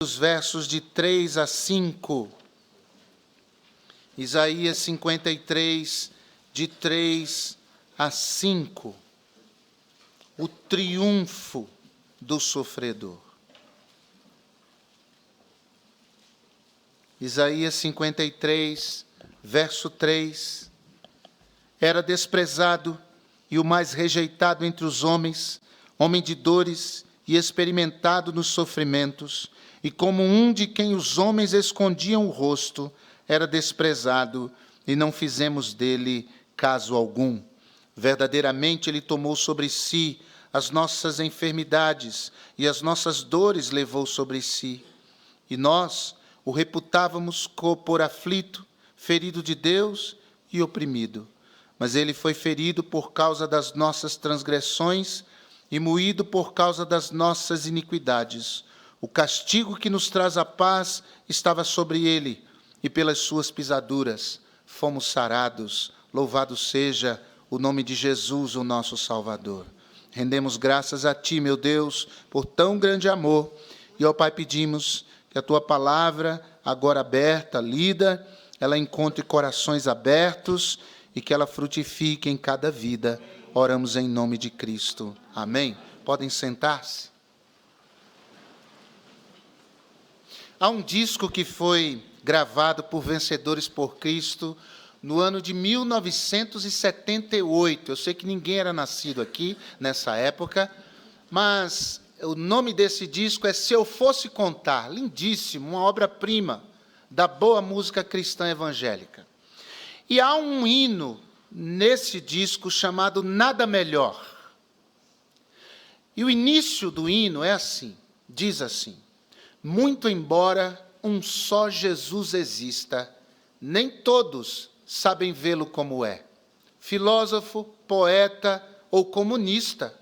os versos de 3 a 5. Isaías 53, de 3 a 5. O triunfo do sofredor. Isaías 53, verso 3. Era desprezado e o mais rejeitado entre os homens, homem de dores e experimentado nos sofrimentos, e como um de quem os homens escondiam o rosto, era desprezado, e não fizemos dele caso algum. Verdadeiramente ele tomou sobre si as nossas enfermidades, e as nossas dores levou sobre si. E nós o reputávamos por aflito, ferido de Deus e oprimido. Mas ele foi ferido por causa das nossas transgressões e moído por causa das nossas iniquidades. O castigo que nos traz a paz estava sobre ele, e pelas suas pisaduras fomos sarados. Louvado seja o nome de Jesus, o nosso Salvador. Rendemos graças a Ti, meu Deus, por tão grande amor, e ao Pai pedimos que a Tua palavra, agora aberta, lida, ela encontre corações abertos e que ela frutifique em cada vida. Oramos em nome de Cristo. Amém? Podem sentar-se. Há um disco que foi gravado por Vencedores por Cristo no ano de 1978. Eu sei que ninguém era nascido aqui nessa época, mas o nome desse disco é Se Eu Fosse Contar. Lindíssimo, uma obra-prima da boa música cristã evangélica. E há um hino nesse disco chamado Nada Melhor. E o início do hino é assim, diz assim: muito embora um só Jesus exista, nem todos sabem vê-lo como é. Filósofo, poeta ou comunista,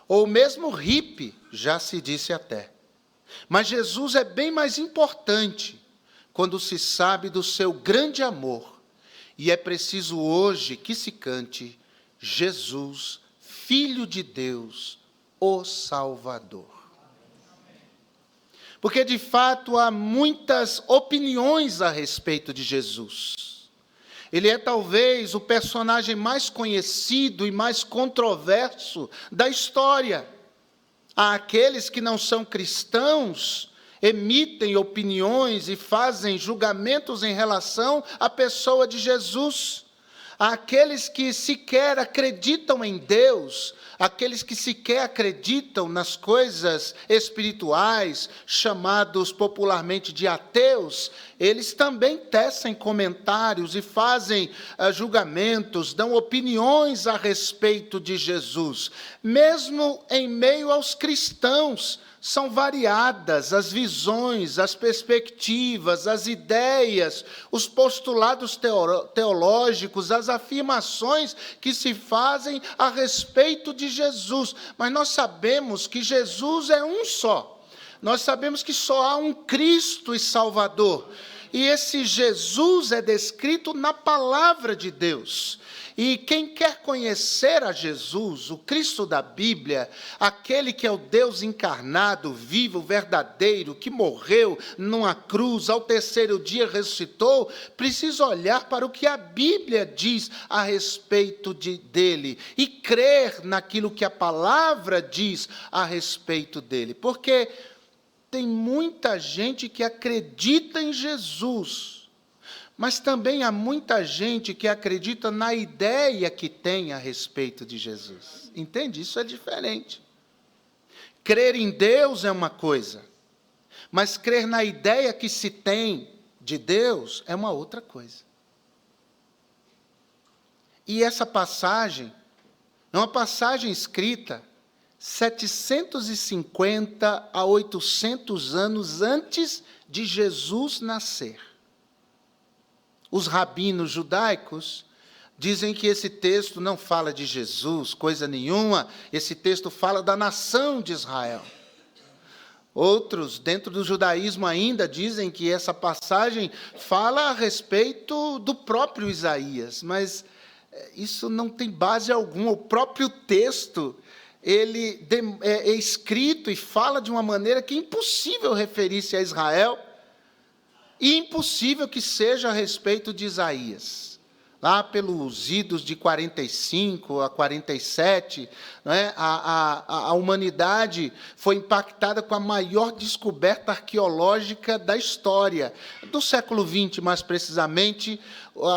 ou mesmo hippie, já se disse até. Mas Jesus é bem mais importante quando se sabe do seu grande amor. E é preciso hoje que se cante Jesus, Filho de Deus, o Salvador. Porque, de fato, há muitas opiniões a respeito de Jesus. Ele é, talvez, o personagem mais conhecido e mais controverso da história. Há aqueles que não são cristãos, emitem opiniões e fazem julgamentos em relação à pessoa de Jesus. Há aqueles que sequer acreditam em Deus, aqueles que sequer acreditam nas coisas espirituais, chamados popularmente de ateus, eles também tecem comentários e fazem julgamentos, dão opiniões a respeito de Jesus. Mesmo em meio aos cristãos, são variadas as visões, as perspectivas, as ideias, os postulados teológicos, as afirmações que se fazem a respeito de Jesus. Mas nós sabemos que Jesus é um só. Nós sabemos que só há um Cristo e Salvador. E esse Jesus é descrito na palavra de Deus. E quem quer conhecer a Jesus, o Cristo da Bíblia, aquele que é o Deus encarnado, vivo, verdadeiro, que morreu numa cruz, ao terceiro dia ressuscitou, precisa olhar para o que a Bíblia diz a respeito dele e crer naquilo que a palavra diz a respeito dele. Porque tem muita gente que acredita em Jesus, mas também há muita gente que acredita na ideia que tem a respeito de Jesus. Entende? Isso é diferente. Crer em Deus é uma coisa, mas crer na ideia que se tem de Deus é uma outra coisa. E essa passagem é uma passagem escrita 750 a 800 anos antes de Jesus nascer. Os rabinos judaicos dizem que esse texto não fala de Jesus, coisa nenhuma, esse texto fala da nação de Israel. Outros, dentro do judaísmo ainda, dizem que essa passagem fala a respeito do próprio Isaías, mas isso não tem base alguma. O próprio texto, ele é escrito e fala de uma maneira que é impossível referir-se a Israel, e impossível que seja a respeito de Isaías. Lá pelos idos de 45 a 47, né, a humanidade foi impactada com a maior descoberta arqueológica da história, do século XX, mais precisamente,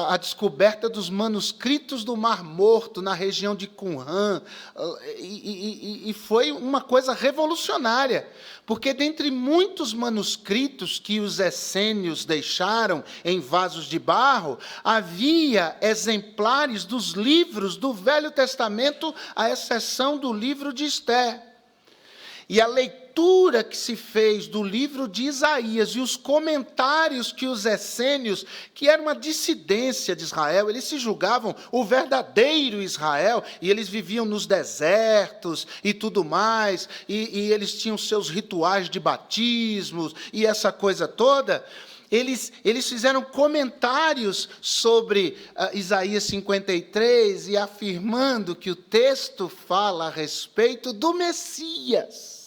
a descoberta dos manuscritos do Mar Morto, na região de Qumran, e foi uma coisa revolucionária, porque dentre muitos manuscritos que os essênios deixaram em vasos de barro, havia exemplares dos livros do Velho Testamento, à exceção do livro de Esther. E a leitura que se fez do livro de Isaías e os comentários que os essênios, que era uma dissidência de Israel, eles se julgavam o verdadeiro Israel, e eles viviam nos desertos e tudo mais, e eles tinham seus rituais de batismos e essa coisa toda. Eles fizeram comentários sobre Isaías 53 e afirmando que o texto fala a respeito do Messias.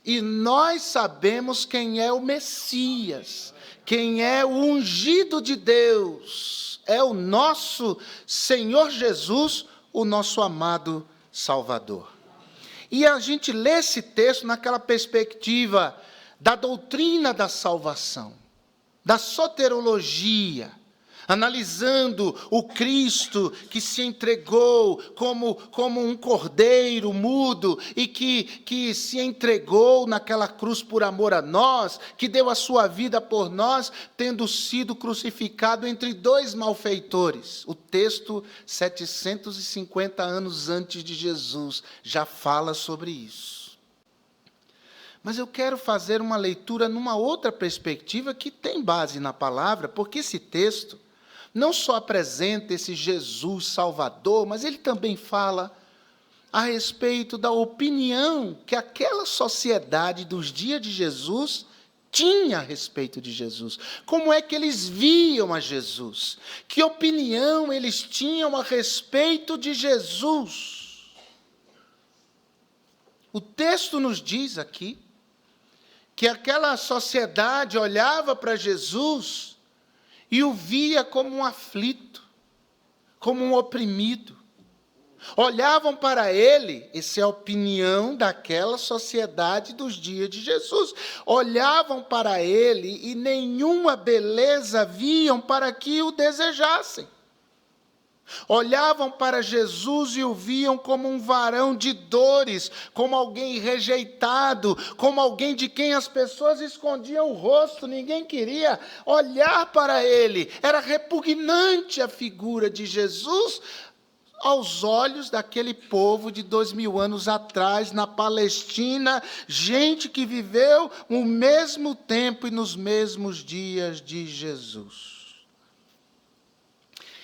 E nós sabemos quem é o Messias, quem é o ungido de Deus. É o nosso Senhor Jesus, o nosso amado Salvador. E a gente lê esse texto naquela perspectiva da doutrina da salvação, da soterologia, analisando o Cristo que se entregou como um cordeiro mudo e que se entregou naquela cruz por amor a nós, que deu a sua vida por nós, tendo sido crucificado entre dois malfeitores. O texto, 750 anos antes de Jesus, já fala sobre isso. Mas eu quero fazer uma leitura numa outra perspectiva que tem base na palavra, porque esse texto não só apresenta esse Jesus Salvador, mas ele também fala a respeito da opinião que aquela sociedade dos dias de Jesus tinha a respeito de Jesus. Como é que eles viam a Jesus? Que opinião eles tinham a respeito de Jesus? O texto nos diz aqui que aquela sociedade olhava para Jesus e o via como um aflito, como um oprimido. Olhavam para ele, essa é a opinião daquela sociedade dos dias de Jesus. Olhavam para ele e nenhuma beleza viam para que o desejassem. Olhavam para Jesus e o viam como um varão de dores, como alguém rejeitado, como alguém de quem as pessoas escondiam o rosto, ninguém queria olhar para ele. Era repugnante a figura de Jesus aos olhos daquele povo de 2000 anos atrás, na Palestina, gente que viveu o mesmo tempo e nos mesmos dias de Jesus.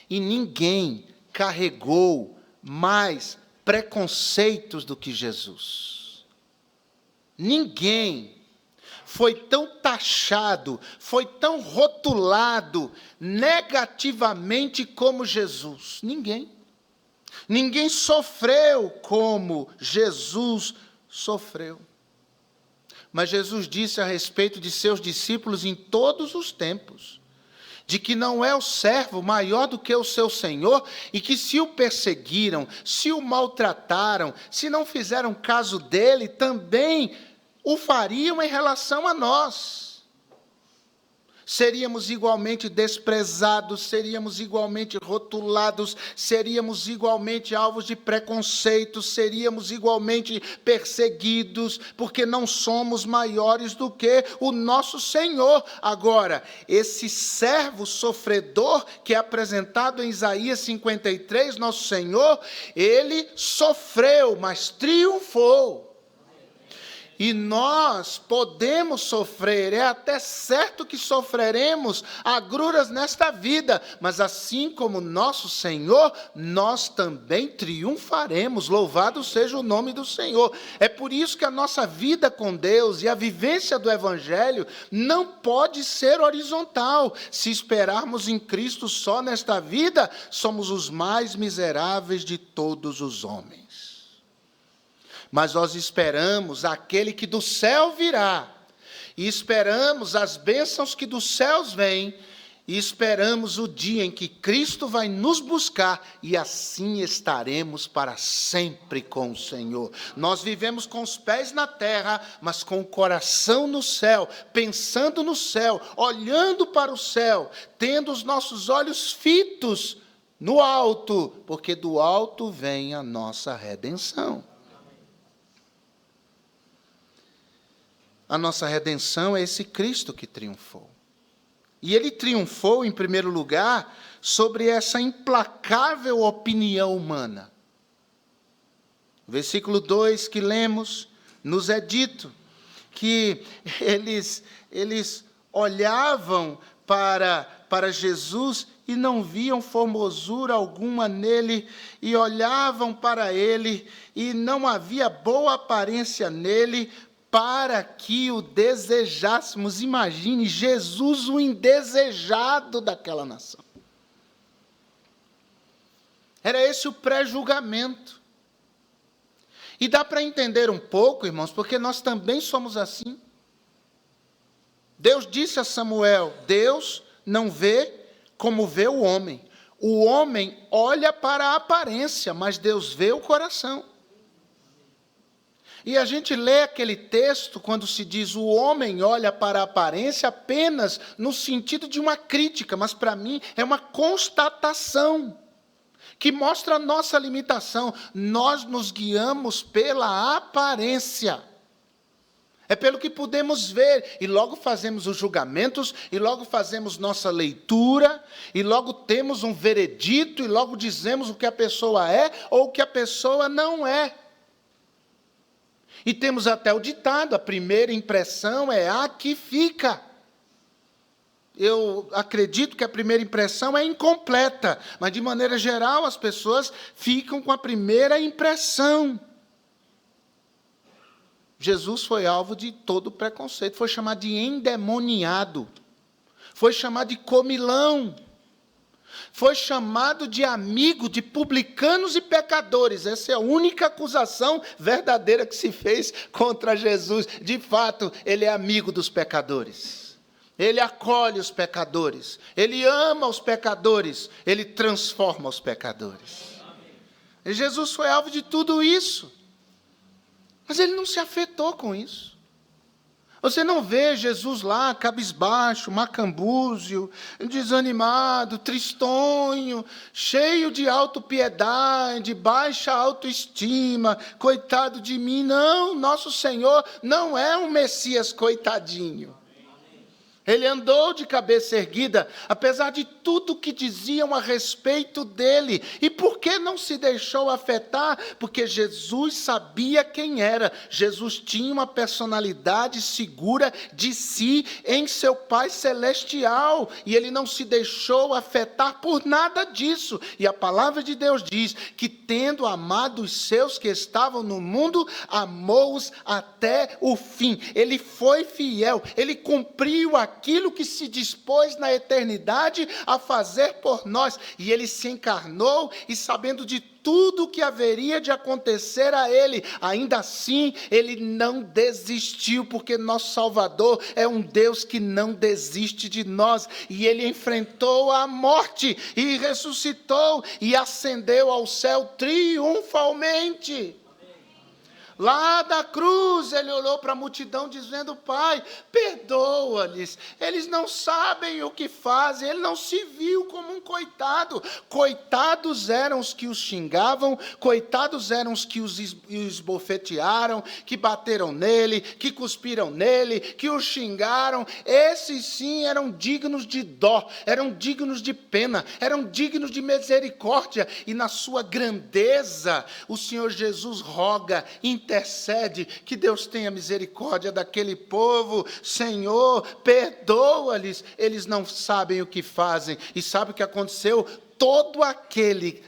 E ninguém carregou mais preconceitos do que Jesus. Ninguém foi tão taxado, foi tão rotulado negativamente como Jesus. Ninguém. Ninguém sofreu como Jesus sofreu. Mas Jesus disse a respeito de seus discípulos em todos os tempos, de que não é o servo maior do que o seu senhor, e que se o perseguiram, se o maltrataram, se não fizeram caso dele, também o fariam em relação a nós. Seríamos igualmente desprezados, seríamos igualmente rotulados, seríamos igualmente alvos de preconceitos, seríamos igualmente perseguidos, porque não somos maiores do que o nosso Senhor. Agora, esse servo sofredor que é apresentado em Isaías 53, nosso Senhor, ele sofreu, mas triunfou. E nós podemos sofrer, é até certo que sofreremos agruras nesta vida, mas assim como nosso Senhor, nós também triunfaremos, louvado seja o nome do Senhor. É por isso que a nossa vida com Deus e a vivência do Evangelho não pode ser horizontal. Se esperarmos em Cristo só nesta vida, somos os mais miseráveis de todos os homens. mas nós esperamos aquele que do céu virá, e esperamos as bênçãos que dos céus vêm, e esperamos o dia em que Cristo vai nos buscar, e assim estaremos para sempre com o Senhor. Nós vivemos com os pés na terra, mas com o coração no céu, pensando no céu, olhando para o céu, tendo os nossos olhos fitos no alto, porque do alto vem a nossa redenção. A nossa redenção é esse Cristo que triunfou. E ele triunfou, em primeiro lugar, sobre essa implacável opinião humana. O versículo 2 que lemos, nos é dito que eles olhavam para Jesus e não viam formosura alguma nele, e olhavam para ele, e não havia boa aparência nele, para que o desejássemos. Imagine, Jesus, o indesejado daquela nação. Era esse o pré-julgamento. E dá para entender um pouco, irmãos, porque nós também somos assim. Deus disse a Samuel: Deus não vê como vê o homem. O homem olha para a aparência, mas Deus vê o coração. E a gente lê aquele texto quando se diz o homem olha para a aparência apenas no sentido de uma crítica, mas para mim é uma constatação que mostra a nossa limitação. Nós nos guiamos pela aparência. É pelo que podemos ver, e logo fazemos os julgamentos, e logo fazemos nossa leitura, e logo temos um veredito, e logo dizemos o que a pessoa é ou o que a pessoa não é. E temos até o ditado: a primeira impressão é a que fica. Eu acredito que a primeira impressão é incompleta, mas de maneira geral as pessoas ficam com a primeira impressão. Jesus foi alvo de todo preconceito, foi chamado de endemoniado, foi chamado de comilão, foi chamado de amigo de publicanos e pecadores. Essa é a única acusação verdadeira que se fez contra Jesus. De fato, ele é amigo dos pecadores. Ele acolhe os pecadores. Ele ama os pecadores. Ele transforma os pecadores. E Jesus foi alvo de tudo isso. Mas ele não se afetou com isso. Você não vê Jesus lá, cabisbaixo, macambúzio, desanimado, tristonho, cheio de autopiedade, baixa autoestima, coitado de mim. Não, nosso Senhor não é um Messias coitadinho. Ele andou de cabeça erguida, apesar de tudo que diziam a respeito dele. E por que não se deixou afetar? Porque Jesus sabia quem era. Jesus tinha uma personalidade segura de si em seu Pai Celestial. E ele não se deixou afetar por nada disso. E a palavra de Deus diz que, tendo amado os seus que estavam no mundo, amou-os até o fim. Ele foi fiel, ele cumpriu aquilo que se dispôs na eternidade a fazer por nós. E ele se encarnou, e sabendo de tudo o que haveria de acontecer a ele, ainda assim ele não desistiu, porque nosso Salvador é um Deus que não desiste de nós. E ele enfrentou a morte e ressuscitou e ascendeu ao céu triunfalmente. Lá da cruz, ele olhou para a multidão dizendo: Pai, perdoa-lhes, eles não sabem o que fazem. Ele não se viu como um coitado. Coitados eram os que os xingavam, coitados eram os que os esbofetearam, que bateram nele, que cuspiram nele, que o xingaram. Esses sim eram dignos de dó, eram dignos de pena, eram dignos de misericórdia. E na sua grandeza, o Senhor Jesus roga, intercede, que Deus tenha misericórdia daquele povo. Senhor, perdoa-lhes, eles não sabem o que fazem. E sabe o que aconteceu? todo aquele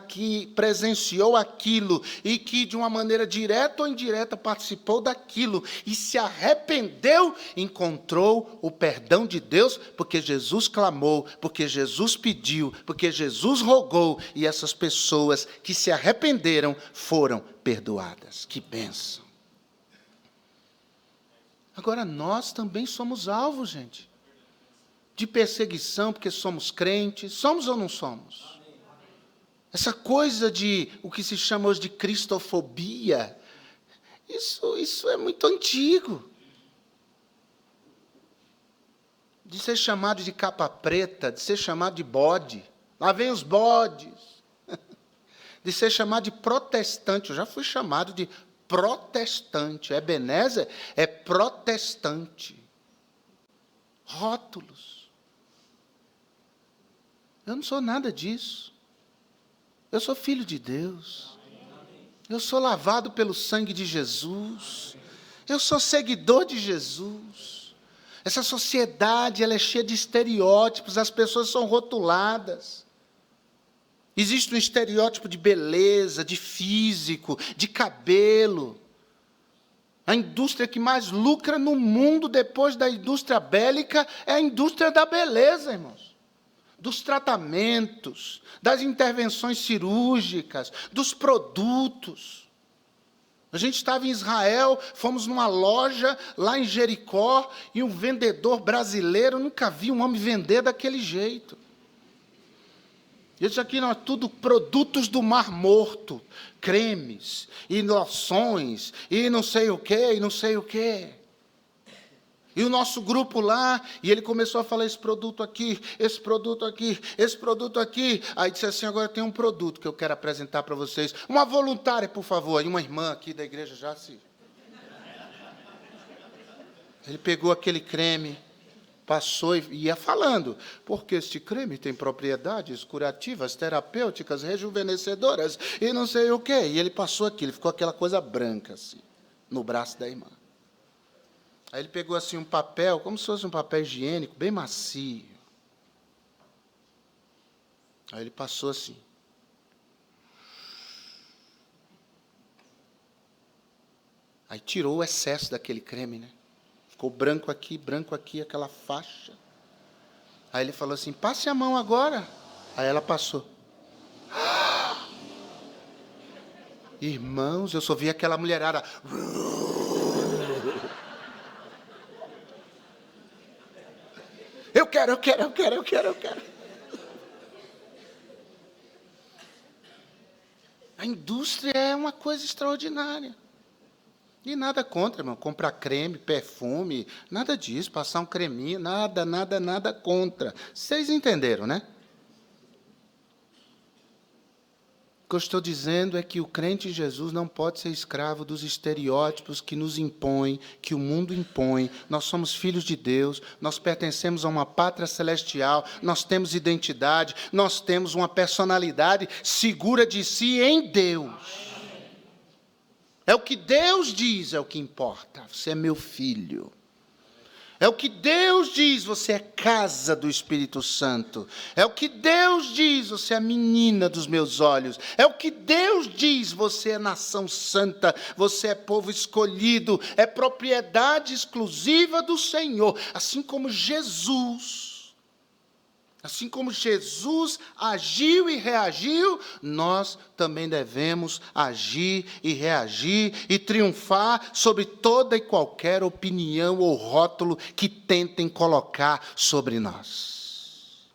que presenciou aquilo e que de uma maneira direta ou indireta participou daquilo e se arrependeu, encontrou o perdão de Deus, porque Jesus clamou, porque Jesus pediu, porque Jesus rogou, e essas pessoas que se arrependeram foram perdoadas. Que bênção! Agora, nós também somos alvos, gente, de perseguição, porque somos crentes. Somos ou não somos? Essa coisa de, o que se chama hoje de cristofobia, isso é muito antigo. De ser chamado de capa preta, de ser chamado de bode. Lá vem os bodes. De ser chamado de protestante. Eu já fui chamado de protestante. Ebenezer é protestante. Rótulos. Eu não sou nada disso. Eu sou filho de Deus. Eu sou lavado pelo sangue de Jesus. Eu sou seguidor de Jesus. Essa sociedade, ela é cheia de estereótipos, as pessoas são rotuladas. Existe um estereótipo de beleza, de físico, de cabelo. A indústria que mais lucra no mundo, depois da indústria bélica, é a indústria da beleza, irmãos. Dos tratamentos, das intervenções cirúrgicas, dos produtos. A gente estava em Israel, fomos numa loja lá em Jericó, e um vendedor brasileiro, nunca vi um homem vender daquele jeito. Isso aqui não é tudo produtos do Mar Morto, cremes, e loções, e não sei o quê, e não sei o quê. E o nosso grupo lá, e ele começou a falar esse produto aqui, esse produto aqui, esse produto aqui. Aí disse assim, agora tem um produto que eu quero apresentar para vocês. Uma voluntária, por favor. Aí uma irmã aqui da igreja já se... Ele pegou aquele creme, passou e ia falando, porque este creme tem propriedades curativas, terapêuticas, rejuvenescedoras, e não sei o quê. E ele passou aquilo, ficou aquela coisa branca, assim, no braço da irmã. Aí ele pegou assim um papel, como se fosse um papel higiênico, bem macio. Aí ele passou assim. Aí tirou o excesso daquele creme, né? Ficou branco aqui, aquela faixa. Aí ele falou assim, passe a mão agora. Aí ela passou. Irmãos, eu só vi aquela mulherada. Eu quero. A indústria é uma coisa extraordinária. E nada contra, irmão, comprar creme, perfume, nada disso, passar um creminho, nada contra. Vocês entenderam, né? O que eu estou dizendo é que o crente em Jesus não pode ser escravo dos estereótipos que nos impõem, que o mundo impõe. Nós somos filhos de Deus, nós pertencemos a uma pátria celestial, nós temos identidade, nós temos uma personalidade segura de si em Deus. É o que Deus diz, é o que importa. Você é meu filho. É o que Deus diz, você é casa do Espírito Santo. É o que Deus diz, você é a menina dos meus olhos. É o que Deus diz, você é nação santa, você é povo escolhido, é propriedade exclusiva do Senhor. Assim como Jesus agiu e reagiu, nós também devemos agir e reagir e triunfar sobre toda e qualquer opinião ou rótulo que tentem colocar sobre nós.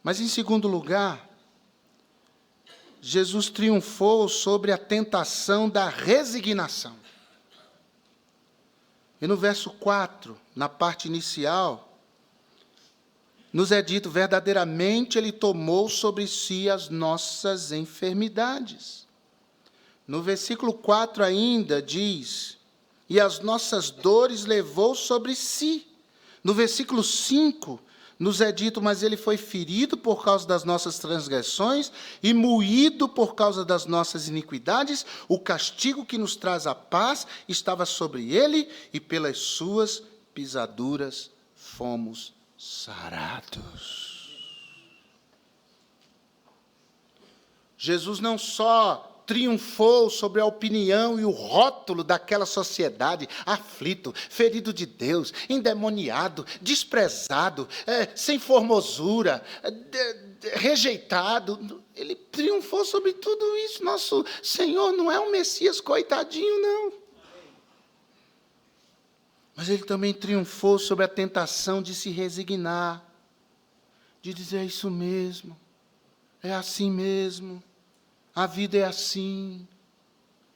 Mas, em segundo lugar, Jesus triunfou sobre a tentação da resignação. E no verso 4, na parte inicial, nos é dito, verdadeiramente Ele tomou sobre si as nossas enfermidades. No versículo 4 ainda diz, e as nossas dores levou sobre si. No versículo 5, nos é dito, mas Ele foi ferido por causa das nossas transgressões e moído por causa das nossas iniquidades. O castigo que nos traz a paz estava sobre Ele, e pelas suas pisaduras fomos sarados. Jesus não só triunfou sobre a opinião e o rótulo daquela sociedade, aflito, ferido de Deus, endemoniado, desprezado, sem formosura, rejeitado. Ele triunfou sobre tudo isso. Nosso Senhor não é um Messias coitadinho, não. Mas ele também triunfou sobre a tentação de se resignar, de dizer, é isso mesmo, é assim mesmo. A vida é assim.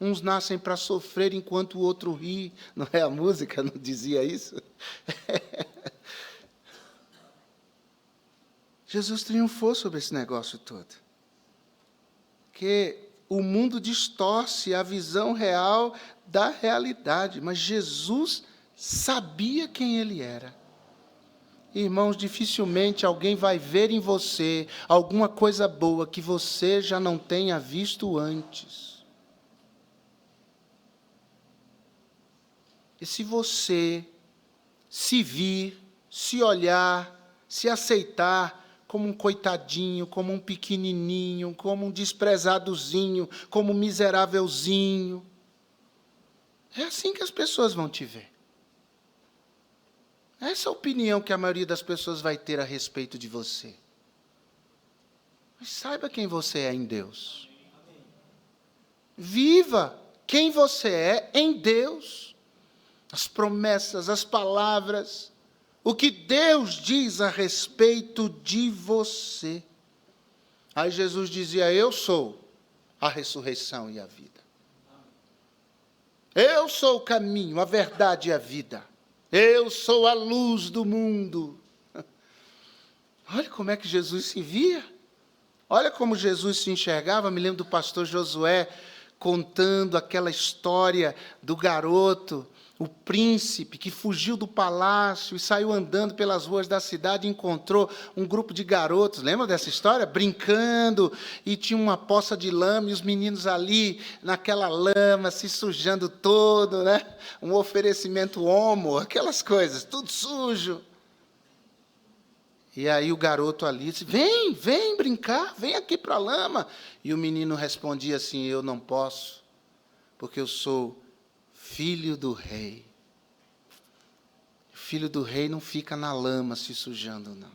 Uns nascem para sofrer enquanto o outro ri. Não é a música? Não dizia isso? Jesus triunfou sobre esse negócio todo. Porque o mundo distorce a visão real da realidade. Mas Jesus sabia quem ele era. Irmãos, dificilmente alguém vai ver em você alguma coisa boa que você já não tenha visto antes. E se você se vir, se olhar, se aceitar como um coitadinho, como um pequenininho, como um desprezadozinho, como um miserávelzinho, é assim que as pessoas vão te ver. Essa é a opinião que a maioria das pessoas vai ter a respeito de você. Mas saiba quem você é em Deus. Viva quem você é em Deus. As promessas, as palavras, o que Deus diz a respeito de você. Aí Jesus dizia, eu sou a ressurreição e a vida. Eu sou o caminho, a verdade e a vida. Eu sou a luz do mundo. Olha como é que Jesus se via. Olha como Jesus se enxergava. Me lembro do pastor Josué contando aquela história do garoto, o príncipe que fugiu do palácio e saiu andando pelas ruas da cidade e encontrou um grupo de garotos. Lembra dessa história? Brincando, e tinha uma poça de lama e os meninos ali naquela lama, se sujando todo, né? Um oferecimento homo, aquelas coisas, tudo sujo. E aí o garoto ali disse, vem brincar, vem aqui para a lama. E o menino respondia assim, eu não posso, porque eu sou filho do rei. Filho do rei não fica na lama se sujando, não.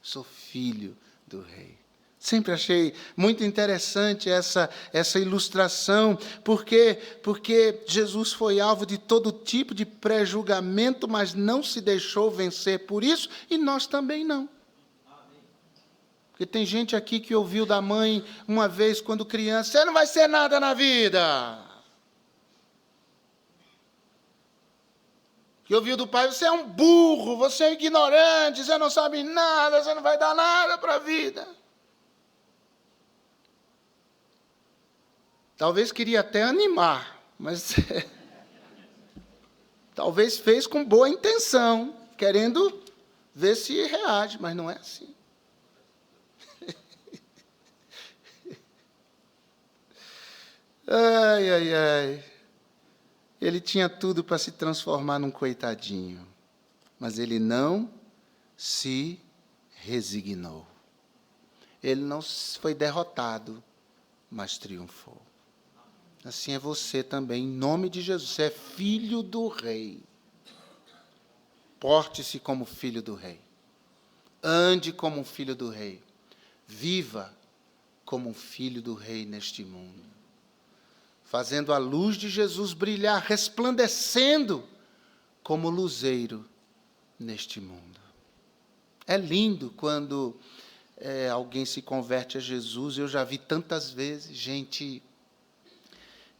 Sou filho do rei. Sempre achei muito interessante essa ilustração, porque Jesus foi alvo de todo tipo de pré-julgamento, mas não se deixou vencer por isso, e nós também não. Porque tem gente aqui que ouviu da mãe uma vez, quando criança, você não vai ser nada na vida. Que ouviu do pai, você é um burro, você é ignorante, você não sabe nada, você não vai dar nada para a vida. Talvez queria até animar, mas talvez fez com boa intenção, querendo ver se reage, mas não é assim. Ai. Ele tinha tudo para se transformar num coitadinho, mas ele não se resignou. Ele não foi derrotado, mas triunfou. Assim é você também, em nome de Jesus. Você é filho do rei. Porte-se como filho do rei. Ande como um filho do rei. Viva como um filho do rei neste mundo. Fazendo a luz de Jesus brilhar, resplandecendo como luzeiro neste mundo. É lindo quando alguém se converte a Jesus. Eu já vi tantas vezes gente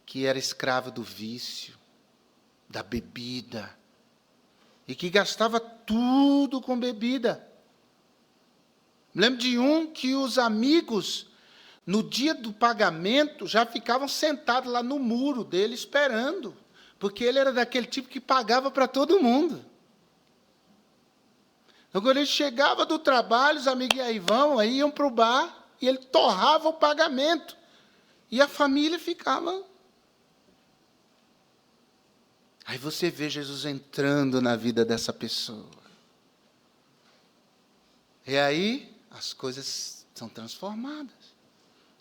que era escrava do vício, da bebida, e que gastava tudo com bebida. Me lembro de um que os amigos, no dia do pagamento, já ficavam sentados lá no muro dele esperando, porque ele era daquele tipo que pagava para todo mundo. Então, quando ele chegava do trabalho, os amigos aí iam para o bar, e ele torrava o pagamento. E a família ficava. Aí você vê Jesus entrando na vida dessa pessoa. E aí as coisas são transformadas.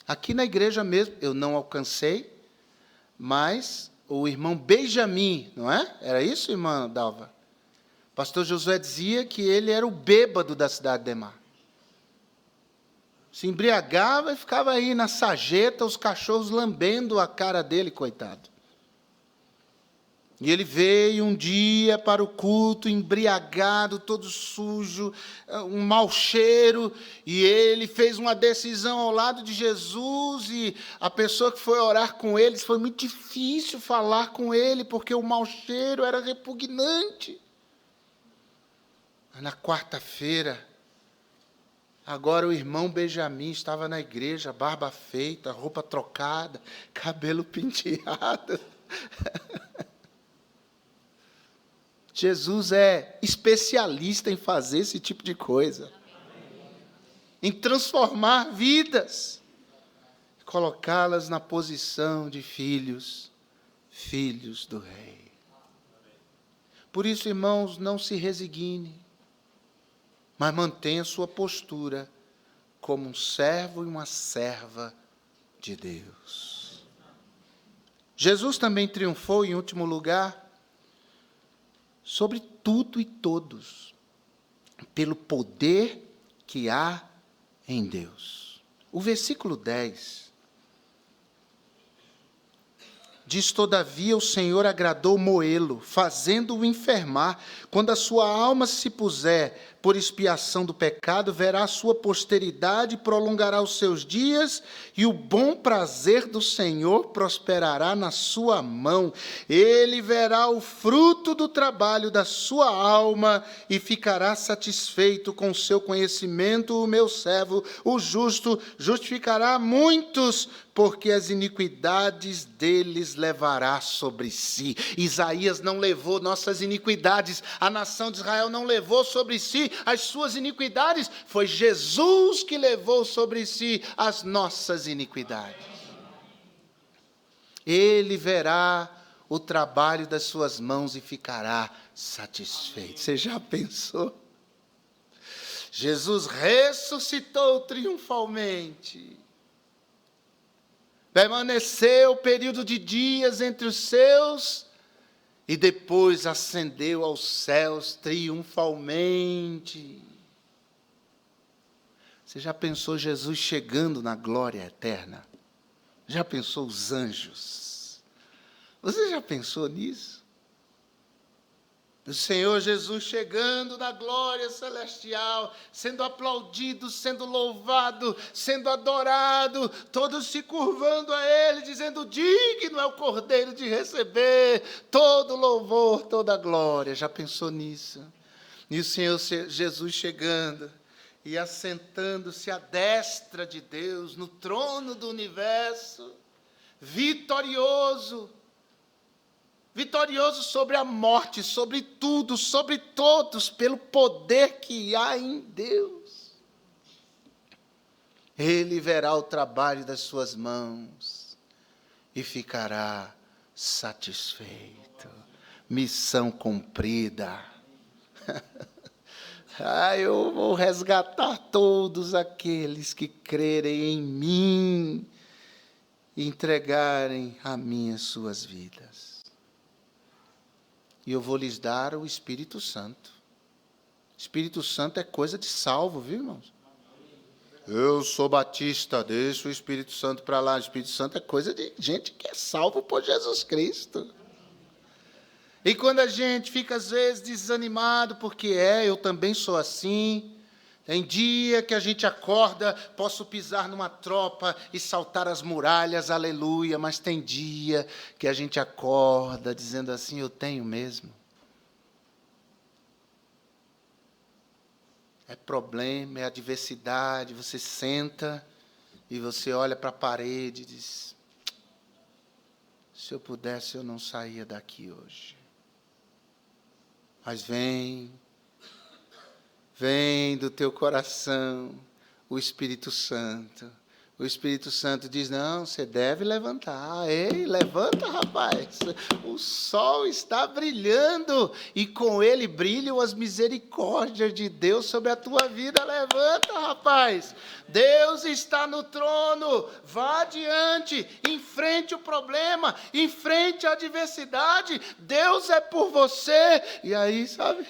Aqui na igreja mesmo, eu não alcancei, mas o irmão Benjamin, não é? Era isso, irmã Dalva? Pastor Josué dizia que ele era o bêbado da cidade de Edemar. Se embriagava e ficava aí na sarjeta, os cachorros lambendo a cara dele, coitado. E ele veio um dia para o culto, embriagado, todo sujo, um mau cheiro, e ele fez uma decisão ao lado de Jesus, e a pessoa que foi orar com ele, foi muito difícil falar com ele, porque o mau cheiro era repugnante. Na quarta-feira, agora o irmão Benjamin estava na igreja, barba feita, roupa trocada, cabelo penteado. Jesus é especialista em fazer esse tipo de coisa. Em transformar vidas. Colocá-las na posição de filhos, filhos do Rei. Por isso, irmãos, não se resigne, mas mantenha sua postura como um servo e uma serva de Deus. Jesus também triunfou, em último lugar, sobre tudo e todos, pelo poder que há em Deus. O versículo 10 diz: todavia o Senhor agradou Moê-lo, fazendo-o enfermar. Quando a sua alma se puser por expiação do pecado, verá a sua posteridade, prolongará os seus dias, e o bom prazer do Senhor prosperará na sua mão. Ele verá o fruto do trabalho da sua alma, e ficará satisfeito com o seu conhecimento. O meu servo, o justo, justificará muitos, porque as iniquidades deles levará sobre si. Isaías não levou nossas iniquidades, a nação de Israel não levou sobre si as suas iniquidades, foi Jesus que levou sobre si as nossas iniquidades. Ele verá o trabalho das suas mãos e ficará satisfeito. Você já pensou? Jesus ressuscitou triunfalmente. Permaneceu período de dias entre os seus e depois ascendeu aos céus triunfalmente. Você já pensou Jesus chegando na glória eterna? Já pensou os anjos? Você já pensou nisso? O Senhor Jesus chegando na glória celestial, sendo aplaudido, sendo louvado, sendo adorado, todos se curvando a Ele, dizendo: digno é o Cordeiro de receber todo louvor, toda glória. Já pensou nisso? E o Senhor Jesus chegando e assentando-se à destra de Deus, no trono do universo, vitorioso sobre a morte, sobre tudo, sobre todos, pelo poder que há em Deus. Ele verá o trabalho das suas mãos e ficará satisfeito. Missão cumprida. Eu vou resgatar todos aqueles que crerem em mim e entregarem a mim as suas vidas. E eu vou lhes dar o Espírito Santo. Espírito Santo é coisa de salvo, viu, irmãos? Eu sou batista, deixa o Espírito Santo para lá. O Espírito Santo é coisa de gente que é salvo por Jesus Cristo. E quando a gente fica, às vezes, desanimado, porque eu também sou assim. Tem dia que a gente acorda, posso pisar numa tropa e saltar as muralhas, aleluia, mas tem dia que a gente acorda dizendo assim: eu tenho mesmo. É problema, é adversidade, você senta e você olha para a parede e diz: se eu pudesse eu não saía daqui hoje. Mas vem do teu coração o Espírito Santo, O Espírito Santo diz, não, você deve levantar. Ei, levanta, rapaz. O sol está brilhando e com ele brilham as misericórdias de Deus sobre a tua vida. Levanta, rapaz. Deus está no trono. Vá adiante, enfrente o problema, enfrente a adversidade. Deus é por você. E aí, sabe?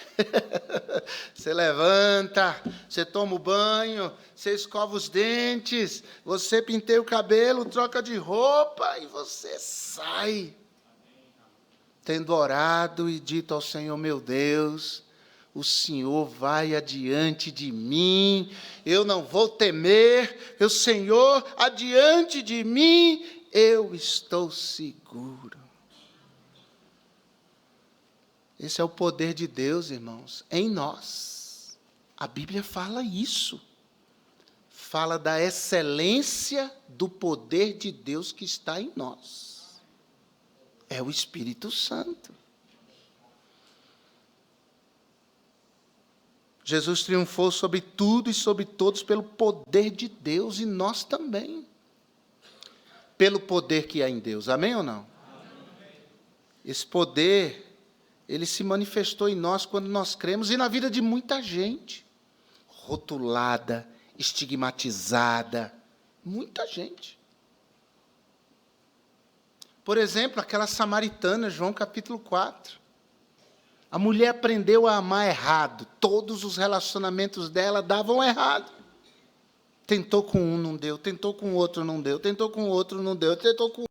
Você levanta, você toma o banho, você escova os dentes, você penteia o cabelo, troca de roupa e você sai. Tendo orado e dito ao Senhor, meu Deus, o Senhor vai adiante de mim, eu não vou temer, o Senhor adiante de mim, eu estou seguro. Esse é o poder de Deus, irmãos, em nós. A Bíblia fala isso. Fala da excelência do poder de Deus que está em nós. É o Espírito Santo. Jesus triunfou sobre tudo e sobre todos pelo poder de Deus, e nós também. Pelo poder que há em Deus. Amém ou não? Amém. Esse poder, ele se manifestou em nós quando nós cremos, e na vida de muita gente. Rotulada, estigmatizada, muita gente. Por exemplo, aquela samaritana, João capítulo 4. A mulher aprendeu a amar errado. Todos os relacionamentos dela davam errado. Tentou com um, não deu. Tentou com o outro, não deu. Tentou com o outro, não deu. Tentou com outro.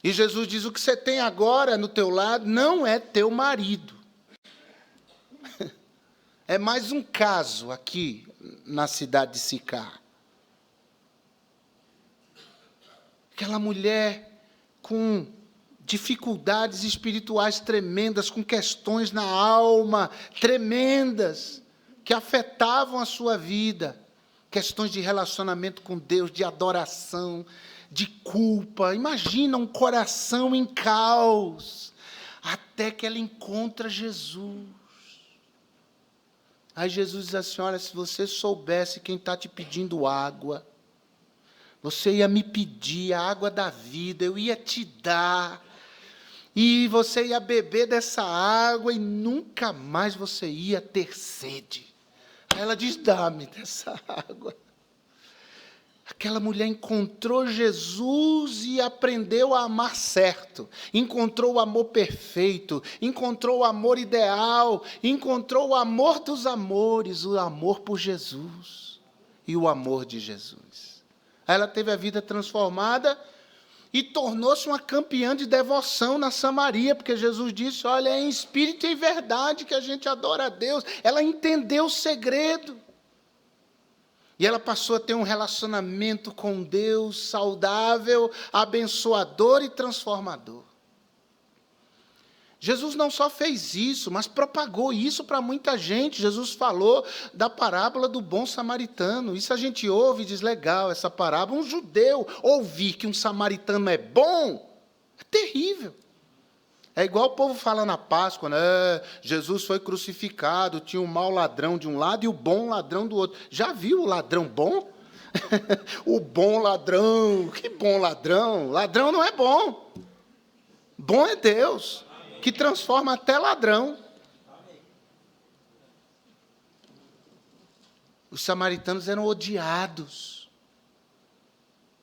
E Jesus diz, o que você tem agora no teu lado não é teu marido. É mais um caso aqui na cidade de Sicar. Aquela mulher com dificuldades espirituais tremendas, com questões na alma tremendas, que afetavam a sua vida. Questões de relacionamento com Deus, de adoração, de culpa. Imagina um coração em caos, até que ela encontra Jesus. Aí Jesus diz assim, olha, se você soubesse quem está te pedindo água, você ia me pedir a água da vida, eu ia te dar, e você ia beber dessa água e nunca mais você ia ter sede. Aí ela diz, dá-me dessa água. Aquela mulher encontrou Jesus e aprendeu a amar certo. Encontrou o amor perfeito, encontrou o amor ideal, encontrou o amor dos amores, o amor por Jesus e o amor de Jesus. Ela teve a vida transformada e tornou-se uma campeã de devoção na Samaria, porque Jesus disse, olha, é em espírito e em verdade que a gente adora a Deus. Ela entendeu o segredo. E ela passou a ter um relacionamento com Deus saudável, abençoador e transformador. Jesus não só fez isso, mas propagou isso para muita gente. Jesus falou da parábola do bom samaritano. Isso a gente ouve e diz, legal, essa parábola. Um judeu ouvir que um samaritano é bom, é terrível. É igual o povo fala na Páscoa, né? Jesus foi crucificado, tinha um mau ladrão de um lado e o bom ladrão do outro. Já viu o ladrão bom? O bom ladrão, que bom ladrão? Ladrão não é bom. Bom é Deus, que transforma até ladrão. Os samaritanos eram odiados.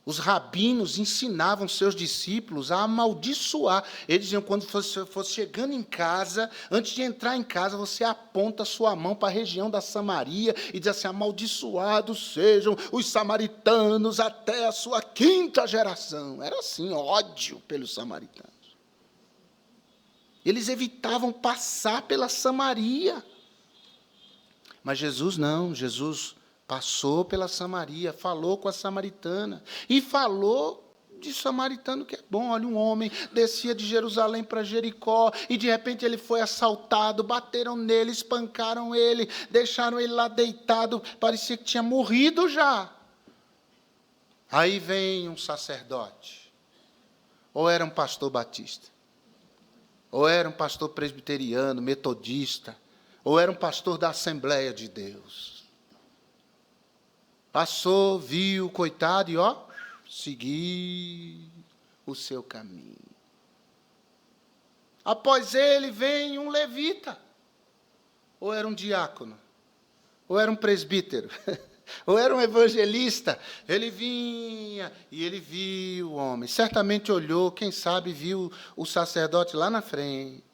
Os rabinos ensinavam seus discípulos a amaldiçoar. Eles diziam, quando fosse chegando em casa, antes de entrar em casa, você aponta a sua mão para a região da Samaria e diz assim, amaldiçoados sejam os samaritanos até a sua 5ª geração. Era assim, ódio pelos samaritanos. Eles evitavam passar pela Samaria. Mas Jesus não, Jesus passou pela Samaria, falou com a samaritana, e falou de samaritano que é bom. Olha, um homem descia de Jerusalém para Jericó, e de repente ele foi assaltado, bateram nele, espancaram ele, deixaram ele lá deitado, parecia que tinha morrido já. Aí vem um sacerdote, ou era um pastor batista, ou era um pastor presbiteriano, metodista, ou era um pastor da Assembleia de Deus. Passou, viu, coitado, e seguiu o seu caminho. Após ele vem um levita, ou era um diácono, ou era um presbítero, ou era um evangelista. Ele vinha e ele viu o homem. Certamente olhou, quem sabe viu o sacerdote lá na frente.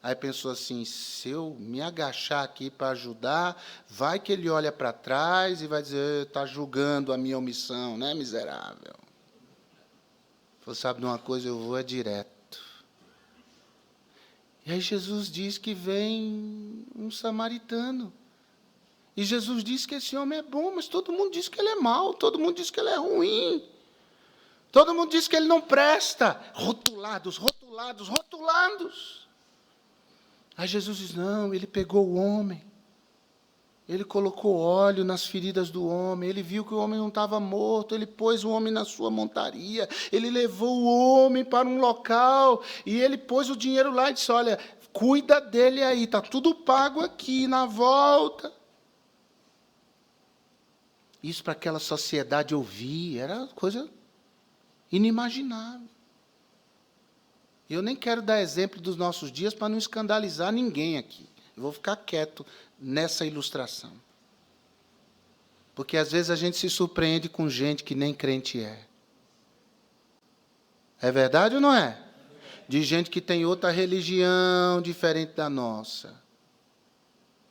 Aí pensou assim, se eu me agachar aqui para ajudar, vai que ele olha para trás e vai dizer, está julgando a minha omissão, né, miserável? Falou, sabe de uma coisa, eu vou direto. E aí Jesus diz que vem um samaritano. E Jesus diz que esse homem é bom, mas todo mundo diz que ele é mau, todo mundo diz que ele é ruim. Todo mundo diz que ele não presta. Rotulados, rotulados, rotulados. Aí Jesus diz, não, ele pegou o homem. Ele colocou óleo nas feridas do homem, ele viu que o homem não estava morto, ele pôs o homem na sua montaria, ele levou o homem para um local, e ele pôs o dinheiro lá e disse, olha, cuida dele aí, está tudo pago aqui, na volta. Isso para aquela sociedade ouvir, era coisa inimaginável. Eu nem quero dar exemplo dos nossos dias para não escandalizar ninguém aqui. Eu vou ficar quieto nessa ilustração. Porque às vezes a gente se surpreende com gente que nem crente é. É verdade ou não é? De gente que tem outra religião diferente da nossa.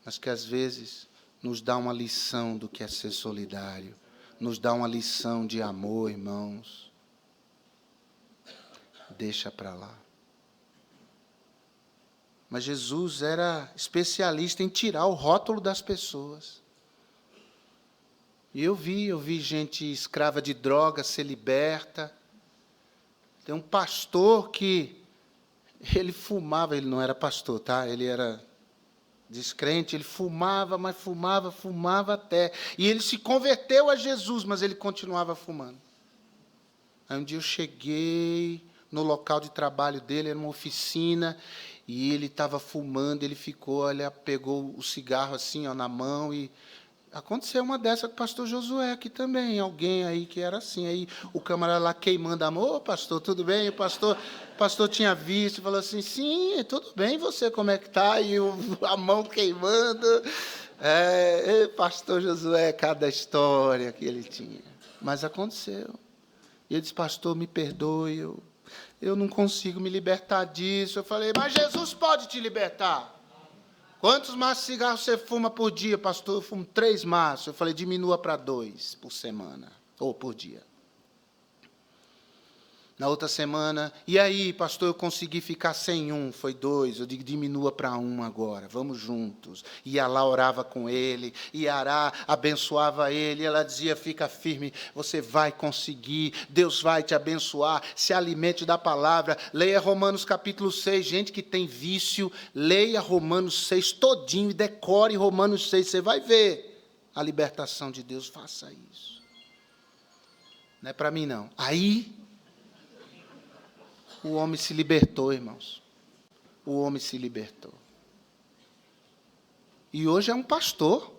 Mas que às vezes nos dá uma lição do que é ser solidário. Nos dá uma lição de amor, irmãos. Deixa para lá. Mas Jesus era especialista em tirar o rótulo das pessoas. E eu vi gente escrava de droga ser liberta. Tem um pastor que ele fumava, ele não era pastor, tá? Ele era descrente, ele fumava, mas fumava até. E ele se converteu a Jesus, mas ele continuava fumando. Aí um dia eu cheguei no local de trabalho dele, era uma oficina, e ele estava fumando, ele ficou, olha, pegou o cigarro assim, na mão, e aconteceu uma dessa com o pastor Josué aqui também, alguém aí que era assim, aí o camarada lá queimando a mão, ô pastor, tudo bem? E o pastor tinha visto e falou assim, sim, tudo bem, você como é que está? E a mão queimando, pastor Josué, cada história que ele tinha, mas aconteceu. E ele disse, pastor, me perdoe, eu não consigo me libertar disso. Eu falei, mas Jesus pode te libertar. Quantos maços de cigarro você fuma por dia, pastor? Eu fumo 3 maços. Eu falei, diminua para 2 por semana, ou por dia. Na outra semana, e aí, pastor, eu consegui ficar sem 1, foi 2, eu digo, diminua para 1 agora, vamos juntos. Ia lá, orava com ele, Iará abençoava ele, ela dizia, fica firme, você vai conseguir, Deus vai te abençoar, se alimente da palavra, leia Romanos capítulo 6, gente que tem vício, leia Romanos 6 todinho e decore Romanos 6, você vai ver a libertação de Deus, faça isso. Não é para mim não. Aí, o homem se libertou, irmãos. O homem se libertou. E hoje é um pastor.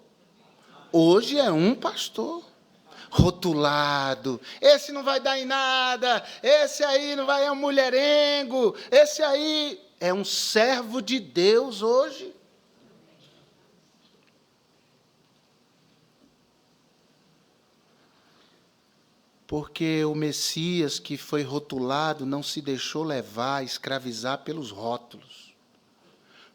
Hoje é um pastor. Rotulado. Esse não vai dar em nada. Esse aí não vai, é um mulherengo. Esse aí é um servo de Deus hoje. Porque o Messias que foi rotulado não se deixou levar, escravizar pelos rótulos.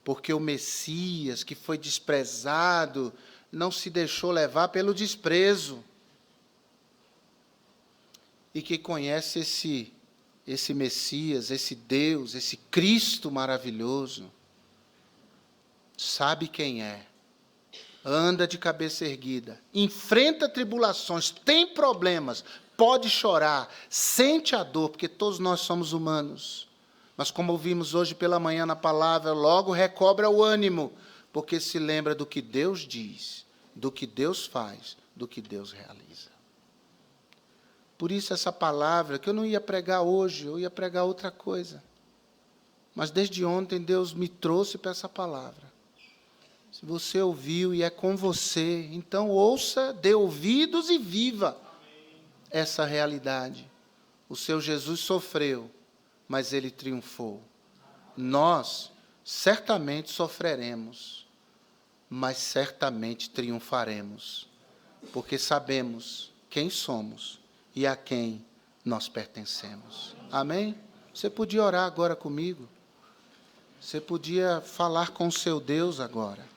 Porque o Messias que foi desprezado não se deixou levar pelo desprezo. E que conhece esse Messias, esse Deus, esse Cristo maravilhoso, sabe quem é. Anda de cabeça erguida, enfrenta tribulações, tem problemas, pode chorar, sente a dor, porque todos nós somos humanos. Mas como ouvimos hoje pela manhã na palavra, logo recobra o ânimo, porque se lembra do que Deus diz, do que Deus faz, do que Deus realiza. Por isso essa palavra, que eu não ia pregar hoje, eu ia pregar outra coisa. Mas desde ontem Deus me trouxe para essa palavra. Se você ouviu e é com você, então ouça, dê ouvidos e viva essa realidade. O seu Jesus sofreu, mas ele triunfou. Nós certamente sofreremos, mas certamente triunfaremos, porque sabemos quem somos e a quem nós pertencemos. Amém? Você podia orar agora comigo? Você podia falar com o seu Deus agora.